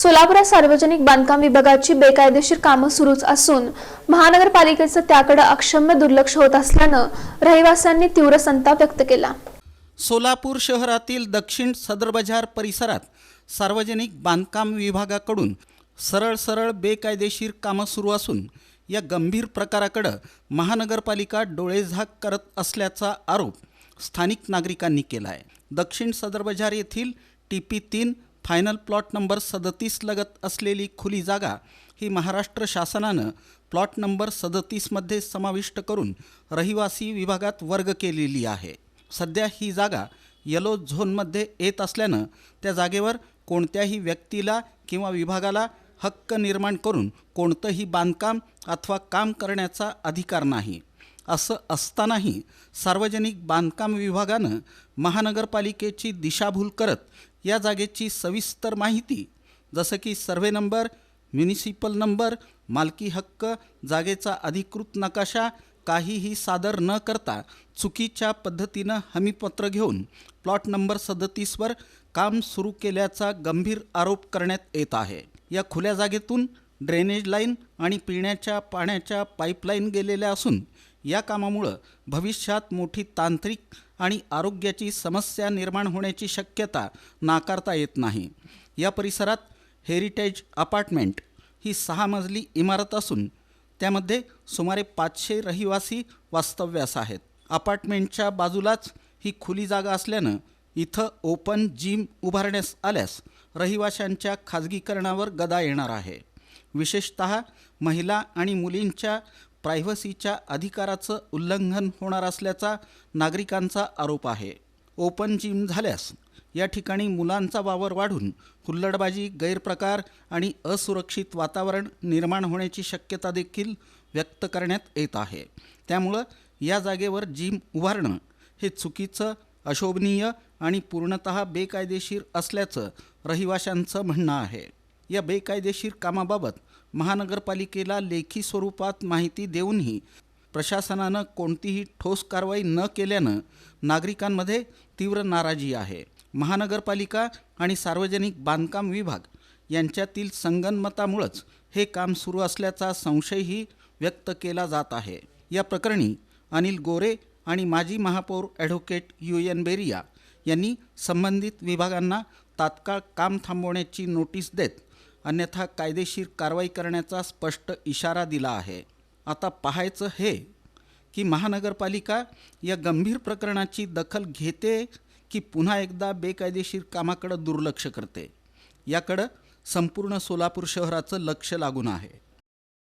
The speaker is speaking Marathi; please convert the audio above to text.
सोलापुरात सार्वजनिक बांधकाम विभागाची बेकायदेशीर कामं सुरूच असून महानगरपालिकेचं त्याकडे अक्षम्य दुर्लक्ष होत असल्यानं रहिवाशांनी तीव्र संताप व्यक्त केला। सोलापूर शहरातील दक्षिण सदर बाजार परिसरात सार्वजनिक बांधकाम विभागाकडून सरळ बेकायदेशीर कामं सुरू असून या गंभीर प्रकाराकडे महानगरपालिका डोळेझाक करत असल्याचा आरोप स्थानिक नागरिकांनी केला आहे। दक्षिण सदर बाजार येथील TP3 फायनल प्लॉट नंबर 37 लगत असलेली खुली जागा ही महाराष्ट्र शासनानं प्लॉट नंबर 37 मध्ये समाविष्ट करून रहिवासी विभागात वर्ग केलेली आहे। सध्या ही जागा येलो झोनमध्ये येत असल्यानं त्या जागेवर कोणत्याही व्यक्तीला किंवा विभागाला हक्क निर्माण करून कोणतंही बांधकाम अथवा काम करण्याचा अधिकार नाही। असं असतानाही सार्वजनिक बांधकाम विभागानं महानगरपालिकेची दिशाभूल करत या जागेची सविस्तर माहिती जसं की सर्वे नंबर, म्युनिसिपल नंबर, मालकी हक्क, जागेचा अधिकृत नकाशा काहीही सादर न करता चुकीच्या पद्धतीनं हमीपत्र घेऊन प्लॉट नंबर 37 वर काम सुरू केल्याचा गंभीर आरोप करण्यात येत आहे। या खुल्या जागेतून ड्रेनेज लाईन आणि पिण्याच्या पाण्याच्या पाईपलाईन गेलेल्या असून या कामामुळे भविष्यात मोठी तांत्रिक आणि आरोग्याची समस्या निर्माण होण्याची शक्यता नाकारता येत नाही। या परिसरात हेरिटेज अपार्टमेंट ही 6 मजली इमारत असून त्यामध्ये सुमारे 500 रहिवासी वास्तव्यास आहेत। अपार्टमेंटच्या बाजूलाच ही खुली जागा असल्यानं इथं ओपन जिम उभारण्यास आल्यास रहिवाशांच्या खाजगीकरणावर गदा येणार आहे। विशेषतः महिला आणि मुलींच्या प्रायव्हसीच्या अधिकाराचं उल्लंघन होणार असल्याचा नागरिकांचा आरोप आहे। ओपन जिम झाल्यास या ठिकाणी मुलांचा वावर वाढून हुल्लडबाजी, गैरप्रकार आणि असुरक्षित वातावरण निर्माण होण्याची शक्यता देखील व्यक्त करण्यात येत आहे। त्यामुळं या जागेवर जिम उभारणं हे चुकीचं, अशोभनीय आणि पूर्णतः बेकायदेशीर असल्याचं रहिवाशांचं म्हणणं आहे। या बेकायदेशीर कामाबाबत महानगरपालिकेला लेखी स्वरूपात माहिती देऊनही प्रशासनानं कोणतीही ठोस कारवाई न केल्यानं नागरिकांमध्ये तीव्र नाराजी आहे। महानगरपालिका आणि सार्वजनिक बांधकाम विभाग यांच्यातील संगनमतामुळेच हे काम सुरू असल्याचा संशयही व्यक्त केला जात आहे। या प्रकरणी अनिल गोरे आणि माजी महापौर ॲडव्होकेट UN बेरिया यांनी संबंधित विभागांना तात्काळ काम थांबवण्याची नोटीस देत अन्यथा कायदेशीर कारवाई करण्याचा स्पष्ट इशारा दिला आहे। आता पाहायचं हे की महानगरपालिका या गंभीर प्रकरणाची दखल घेते की पुन्हा एकदा बेकायदेशीर कामाकडे दुर्लक्ष करते। याकडे संपूर्ण सोलापूर शहराचं लक्ष लागून आहे।